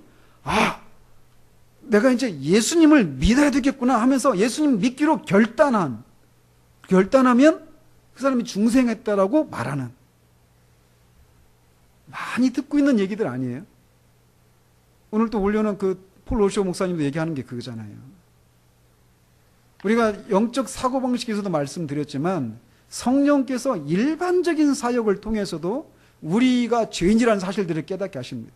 내가 이제 예수님을 믿어야 되겠구나 하면서 예수님 믿기로 결단하면 그 사람이 중생했다라고 말하는, 많이 듣고 있는 얘기들 아니에요? 오늘 또 올려놓은 그 폴 오쇼 목사님도 얘기하는 게 그거잖아요. 우리가 영적 사고방식에서도 말씀드렸지만 성령께서 일반적인 사역을 통해서도 우리가 죄인이라는 사실들을 깨닫게 하십니다.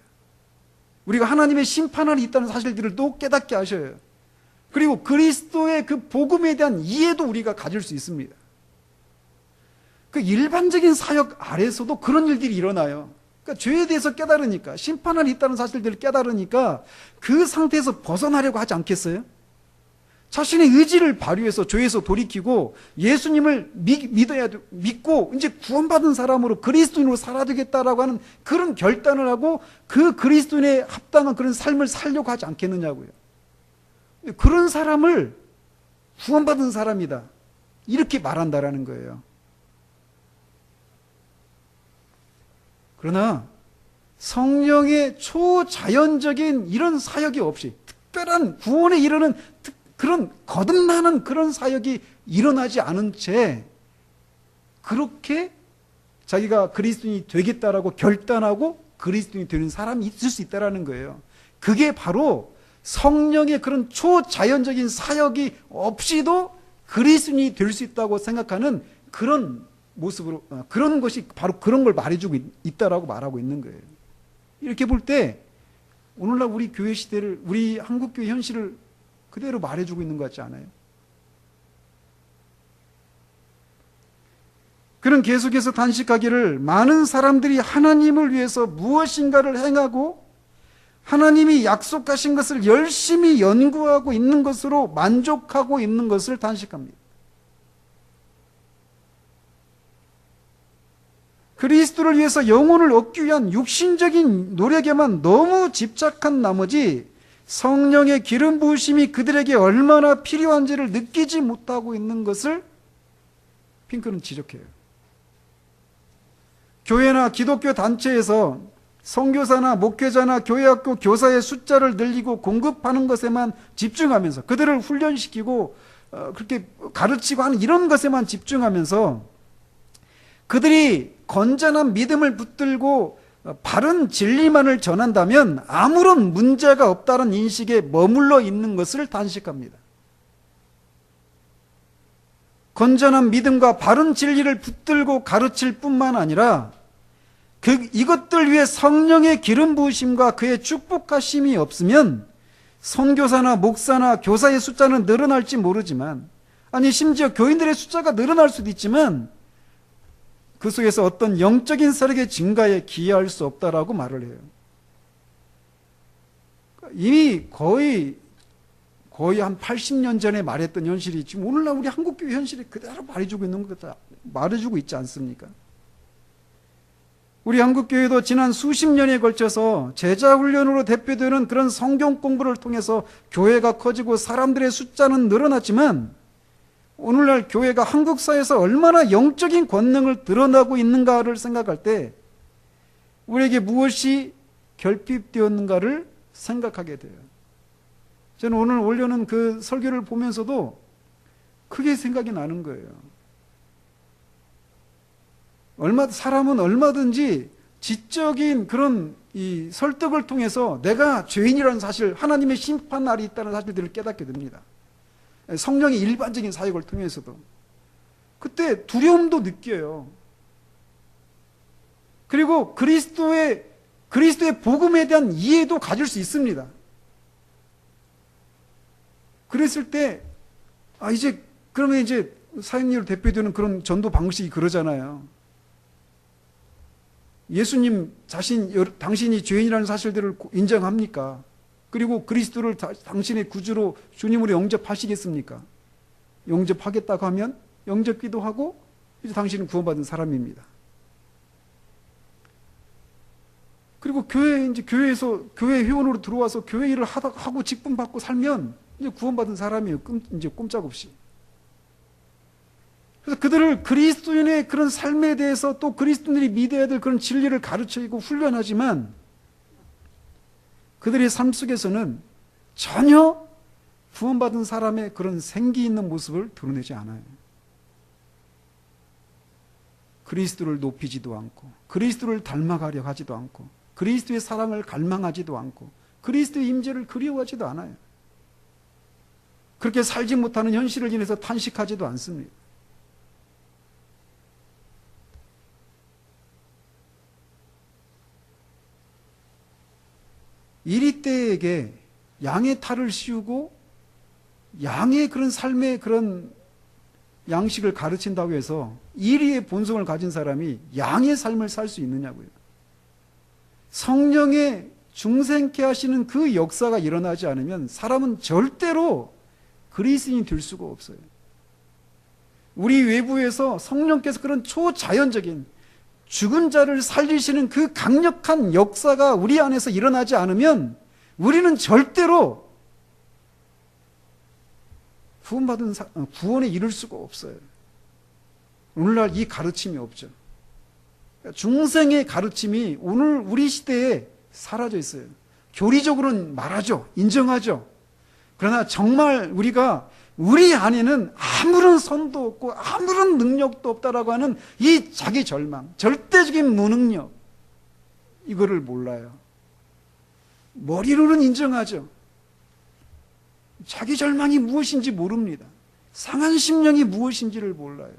우리가 하나님의 심판안이 있다는 사실들을 또 깨닫게 하셔요. 그리고 그리스도의 그 복음에 대한 이해도 우리가 가질 수 있습니다. 그 일반적인 사역 아래서도 그런 일들이 일어나요. 그러니까 죄에 대해서 깨달으니까, 심판안이 있다는 사실들을 깨달으니까 그 상태에서 벗어나려고 하지 않겠어요? 자신의 의지를 발휘해서 죄에서 돌이키고 예수님을 믿고 이제 구원받은 사람으로 그리스도인으로 살아야 되겠다라고 하는 그런 결단을 하고 그 그리스도인에 합당한 그런 삶을 살려고 하지 않겠느냐고요. 그런 사람을 구원받은 사람이다, 이렇게 말한다라는 거예요. 그러나 성령의 초자연적인 이런 사역이 없이 특별한 구원에 이르는 그런 거듭나는 그런 사역이 일어나지 않은 채 그렇게 자기가 그리스도인이 되겠다라고 결단하고 그리스도인이 되는 사람이 있을 수 있다는 거예요. 그게 바로 성령의 그런 초자연적인 사역이 없이도 그리스도인이 될 수 있다고 생각하는 그런 모습으로, 그런 것이 바로 그런 걸 말해주고 있다라고 말하고 있는 거예요. 이렇게 볼 때 오늘날 우리 교회 시대를, 우리 한국교회 현실을 그대로 말해주고 있는 것 같지 않아요? 그는 계속해서 단식하기를 많은 사람들이 하나님을 위해서 무엇인가를 행하고 하나님이 약속하신 것을 열심히 연구하고 있는 것으로 만족하고 있는 것을 단식합니다. 그리스도를 위해서 영혼을 얻기 위한 육신적인 노력에만 너무 집착한 나머지 성령의 기름 부으심이 그들에게 얼마나 필요한지를 느끼지 못하고 있는 것을 핑크는 지적해요. 교회나 기독교 단체에서 선교사나 목회자나 교회학교 교사의 숫자를 늘리고 공급하는 것에만 집중하면서 그들을 훈련시키고 그렇게 가르치고 하는 이런 것에만 집중하면서 그들이 건전한 믿음을 붙들고 바른 진리만을 전한다면 아무런 문제가 없다는 인식에 머물러 있는 것을 단식합니다. 건전한 믿음과 바른 진리를 붙들고 가르칠 뿐만 아니라 이것들 위해 성령의 기름 부으심과 그의 축복하심이 없으면 선교사나 목사나 교사의 숫자는 늘어날지 모르지만, 아니 심지어 교인들의 숫자가 늘어날 수도 있지만 그 속에서 어떤 영적인 세력의 증가에 기여할 수 없다라고 말을 해요. 이미 거의 한 80년 전에 말했던 현실이 지금 오늘날 우리 한국교회 현실이 그대로 말해주고 있는 것, 말해주고 있지 않습니까? 우리 한국교회도 지난 수십 년에 걸쳐서 제자훈련으로 대표되는 그런 성경 공부를 통해서 교회가 커지고 사람들의 숫자는 늘어났지만 오늘날 교회가 한국 사회에서 얼마나 영적인 권능을 드러나고 있는가를 생각할 때 우리에게 무엇이 결핍되었는가를 생각하게 돼요. 저는 오늘 올려놓은 그 설교를 보면서도 크게 생각이 나는 거예요. 사람은 얼마든지 지적인 그런 이 설득을 통해서 내가 죄인이라는 사실, 하나님의 심판 날이 있다는 사실들을 깨닫게 됩니다. 성령의 일반적인 사역을 통해서도. 그때 두려움도 느껴요. 그리고 그리스도의 복음에 대한 이해도 가질 수 있습니다. 그랬을 때, 그러면 이제 사역률 대표되는 그런 전도 방식이 그러잖아요. 예수님 당신이 죄인이라는 사실들을 인정합니까? 그리고 그리스도를 당신의 구주로 주님으로 영접하시겠습니까? 영접하겠다고 하면 영접 기도하고 이제 당신은 구원받은 사람입니다. 그리고 교회에서 교회 회원으로 들어와서 교회 일을 하고 직분 받고 살면 이제 구원받은 사람이에요. 이제 꼼짝없이. 그래서 그들을 그리스도인의 그런 삶에 대해서 또 그리스도인들이 믿어야 될 그런 진리를 가르치고 훈련하지만 그들의 삶 속에서는 전혀 구원받은 사람의 그런 생기 있는 모습을 드러내지 않아요. 그리스도를 높이지도 않고 그리스도를 닮아가려 하지도 않고 그리스도의 사랑을 갈망하지도 않고 그리스도의 임재를 그리워하지도 않아요. 그렇게 살지 못하는 현실을 인해서 탄식하지도 않습니다. 이리떼에게 양의 탈을 씌우고 양의 그런 삶의 그런 양식을 가르친다고 해서 이리의 본성을 가진 사람이 양의 삶을 살 수 있느냐고요. 성령의 중생케 하시는 그 역사가 일어나지 않으면 사람은 절대로 그리스도인이 될 수가 없어요. 우리 외부에서 성령께서 그런 초자연적인 죽은 자를 살리시는 그 강력한 역사가 우리 안에서 일어나지 않으면 우리는 절대로 구원에 이를 수가 없어요. 오늘날 이 가르침이 없죠. 중생의 가르침이 오늘 우리 시대에 사라져 있어요. 교리적으로는 말하죠. 인정하죠. 그러나 정말 우리가 우리 안에는 아무런 선도 없고 아무런 능력도 없다라고 하는 이 자기 절망, 절대적인 무능력, 이거를 몰라요. 머리로는 인정하죠. 자기 절망이 무엇인지 모릅니다. 상한 심령이 무엇인지를 몰라요.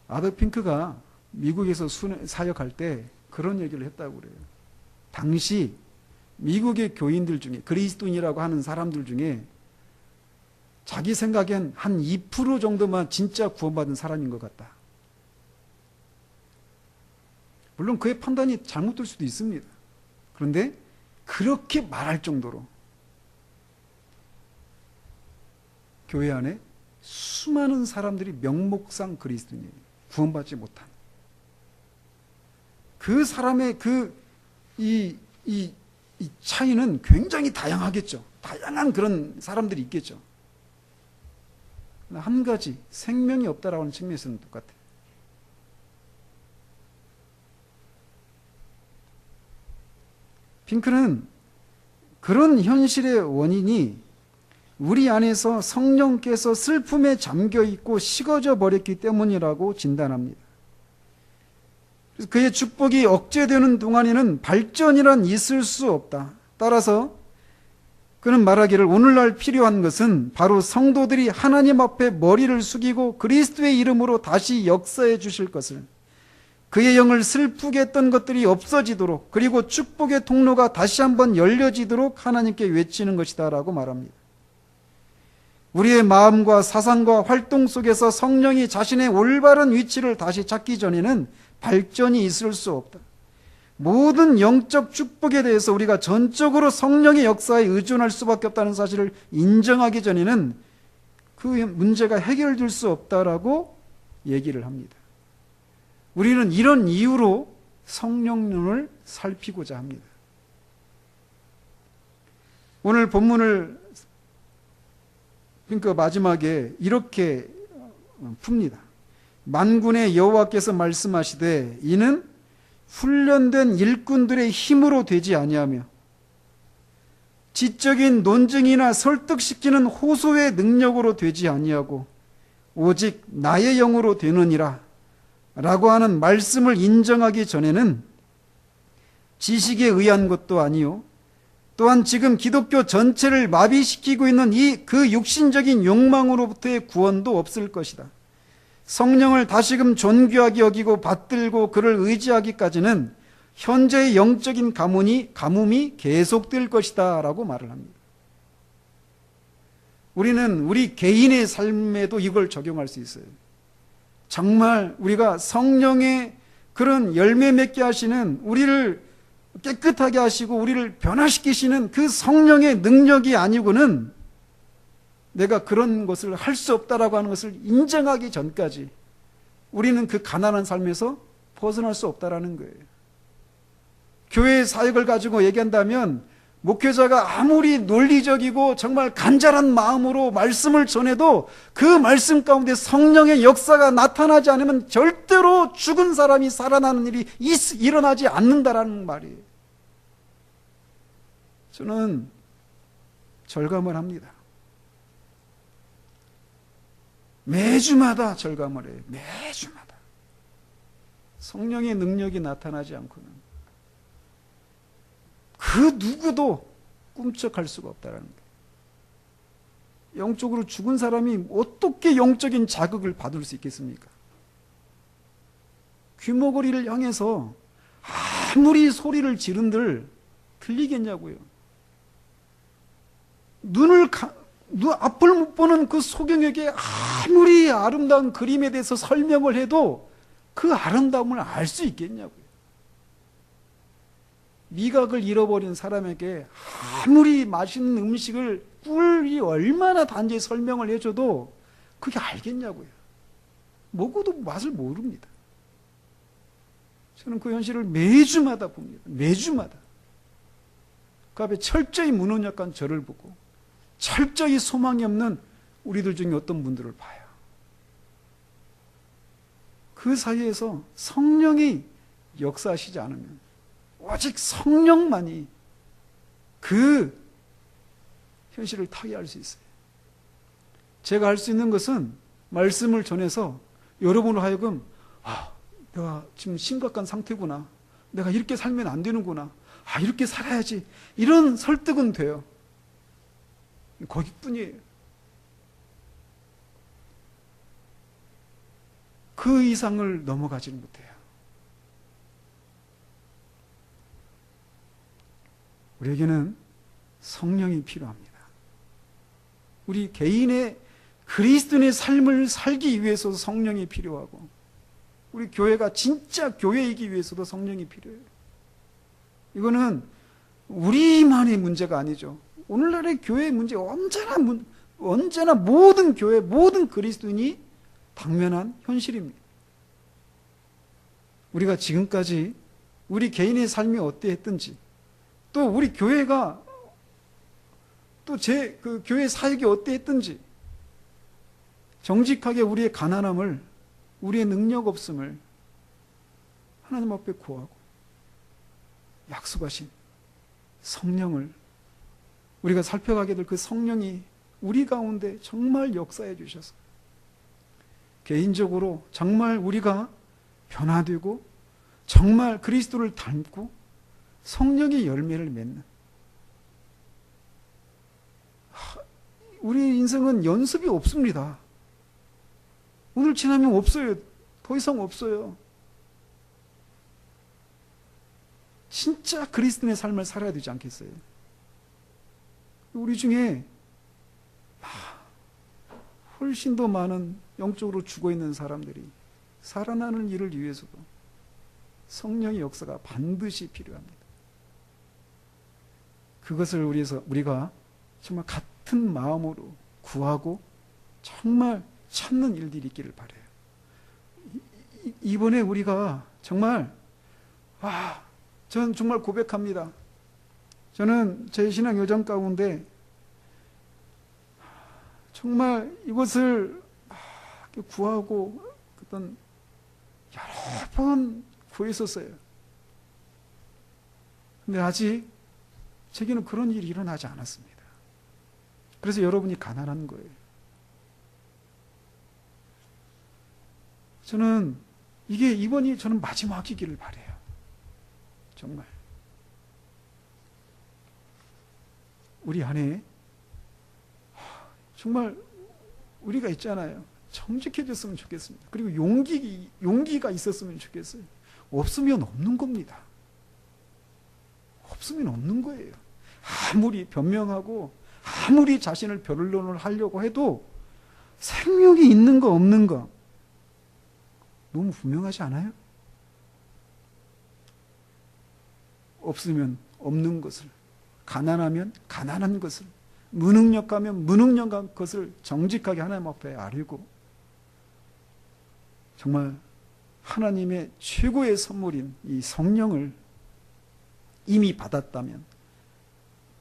아더 핑크가 미국에서 사역할 때 그런 얘기를 했다고 그래요. 당시 미국의 교인들 중에, 그리스도인이라고 하는 사람들 중에 자기 생각엔 한 2% 정도만 진짜 구원받은 사람인 것 같다. 물론 그의 판단이 잘못될 수도 있습니다. 그런데 그렇게 말할 정도로 교회 안에 수많은 사람들이 명목상 그리스도인이에요. 구원받지 못한. 그 사람의 이 차이는 굉장히 다양하겠죠. 다양한 그런 사람들이 있겠죠. 한 가지, 생명이 없다라고 하는 측면에서는 똑같아요. 핑크는 그런 현실의 원인이 우리 안에서 성령께서 슬픔에 잠겨 있고 식어져 버렸기 때문이라고 진단합니다. 그래서 그의 축복이 억제되는 동안에는 발전이란 있을 수 없다. 따라서 그는 말하기를 오늘날 필요한 것은 바로 성도들이 하나님 앞에 머리를 숙이고 그리스도의 이름으로 다시 역사해 주실 것을, 그의 영을 슬프게 했던 것들이 없어지도록, 그리고 축복의 통로가 다시 한번 열려지도록 하나님께 외치는 것이다 라고 말합니다. 우리의 마음과 사상과 활동 속에서 성령이 자신의 올바른 위치를 다시 찾기 전에는 발전이 있을 수 없다. 모든 영적 축복에 대해서 우리가 전적으로 성령의 역사에 의존할 수밖에 없다는 사실을 인정하기 전에는 그 문제가 해결될 수 없다라고 얘기를 합니다. 우리는 이런 이유로 성령론을 살피고자 합니다. 오늘 본문을 그러니까 마지막에 이렇게 풉니다. 만군의 여호와께서 말씀하시되 이는 훈련된 일꾼들의 힘으로 되지 아니하며 지적인 논증이나 설득시키는 호소의 능력으로 되지 아니하고 오직 나의 영으로 되느니라 라고 하는 말씀을 인정하기 전에는 지식에 의한 것도 아니요, 또한 지금 기독교 전체를 마비시키고 있는 그 육신적인 욕망으로부터의 구원도 없을 것이다. 성령을 다시금 존귀하게 여기고 받들고 그를 의지하기까지는 현재의 영적인 가뭄이 계속될 것이다 라고 말을 합니다. 우리는 우리 개인의 삶에도 이걸 적용할 수 있어요. 정말 우리가 성령의 그런 열매 맺게 하시는, 우리를 깨끗하게 하시고 우리를 변화시키시는 그 성령의 능력이 아니고는 내가 그런 것을 할 수 없다라고 하는 것을 인정하기 전까지 우리는 그 가난한 삶에서 벗어날 수 없다라는 거예요. 교회의 사역을 가지고 얘기한다면 목회자가 아무리 논리적이고 정말 간절한 마음으로 말씀을 전해도 그 말씀 가운데 성령의 역사가 나타나지 않으면 절대로 죽은 사람이 살아나는 일이 일어나지 않는다라는 말이에요. 저는 절감을 합니다. 매주마다 절감을 해요. 매주마다. 성령의 능력이 나타나지 않고는 그 누구도 꿈쩍할 수가 없다는 거예요. 영적으로 죽은 사람이 어떻게 영적인 자극을 받을 수 있겠습니까? 귀머거리를 향해서 아무리 소리를 지른들 들리겠냐고요. 앞을 못 보는 그 소경에게 아무리 아름다운 그림에 대해서 설명을 해도 그 아름다움을 알 수 있겠냐고요. 미각을 잃어버린 사람에게 아무리 맛있는 음식을 꿀이 얼마나 단지 설명을 해줘도 그게 알겠냐고요. 먹어도 맛을 모릅니다. 저는 그 현실을 매주마다 봅니다. 매주마다. 그 앞에 철저히 무능력한 저를 보고 철저히 소망이 없는 우리들 중에 어떤 분들을 봐요. 그 사이에서 성령이 역사하시지 않으면 오직 성령만이 그 현실을 타개할 수 있어요. 제가 할 수 있는 것은 말씀을 전해서 여러분을 하여금 내가 지금 심각한 상태구나. 내가 이렇게 살면 안 되는구나. 이렇게 살아야지. 이런 설득은 돼요. 거기뿐이에요. 그 이상을 넘어가지는 못해요. 우리에게는 성령이 필요합니다. 우리 개인의 그리스도인의 삶을 살기 위해서도 성령이 필요하고, 우리 교회가 진짜 교회이기 위해서도 성령이 필요해요. 이거는 우리만의 문제가 아니죠. 오늘날의 교회의 문제, 언제나 모든 교회, 모든 그리스도인이 당면한 현실입니다. 우리가 지금까지 우리 개인의 삶이 어떠했든지, 또 우리 교회가 또 그 교회 사역이 어떠했든지, 정직하게 우리의 가난함을, 우리의 능력 없음을 하나님 앞에 구하고, 약속하신 성령을 우리가 살펴가게 될 그 성령이 우리 가운데 정말 역사해 주셔서 개인적으로 정말 우리가 변화되고 정말 그리스도를 닮고 성령의 열매를 맺는, 우리 인생은 연습이 없습니다. 오늘 지나면 없어요. 더 이상 없어요. 진짜 그리스도인의 삶을 살아야 되지 않겠어요? 우리 중에 훨씬 더 많은 영적으로 죽어있는 사람들이 살아나는 일을 위해서도 성령의 역사가 반드시 필요합니다. 그것을 우리가 정말 같은 마음으로 구하고 정말 찾는 일들이 있기를 바라요. 이번에 우리가 정말 저는 정말 고백합니다. 저는 제 신앙 여정 가운데 정말 이것을 구하고 어떤 여러 번 구했었어요. 근데 아직 제게는 그런 일이 일어나지 않았습니다. 그래서 여러분이 가난한 거예요. 저는 이번이 저는 마지막이기를 바라요. 정말 우리 안에 정말 우리가 있잖아요. 정직해졌으면 좋겠습니다. 그리고 용기가 있었으면 좋겠어요. 없으면 없는 겁니다. 없으면 없는 거예요. 아무리 변명하고 아무리 자신을 변론을 하려고 해도 생명이 있는 거 없는 거 너무 분명하지 않아요? 없으면 없는 것을, 가난하면 가난한 것을, 무능력하면 무능력한 것을 정직하게 하나님 앞에 아뢰고, 정말 하나님의 최고의 선물인 이 성령을 이미 받았다면,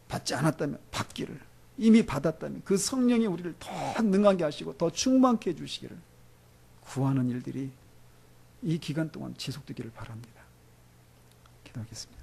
받지 않았다면 받기를, 이미 받았다면 그 성령이 우리를 더 능하게 하시고 더 충만케 해주시기를 구하는 일들이 이 기간 동안 지속되기를 바랍니다. 기도하겠습니다.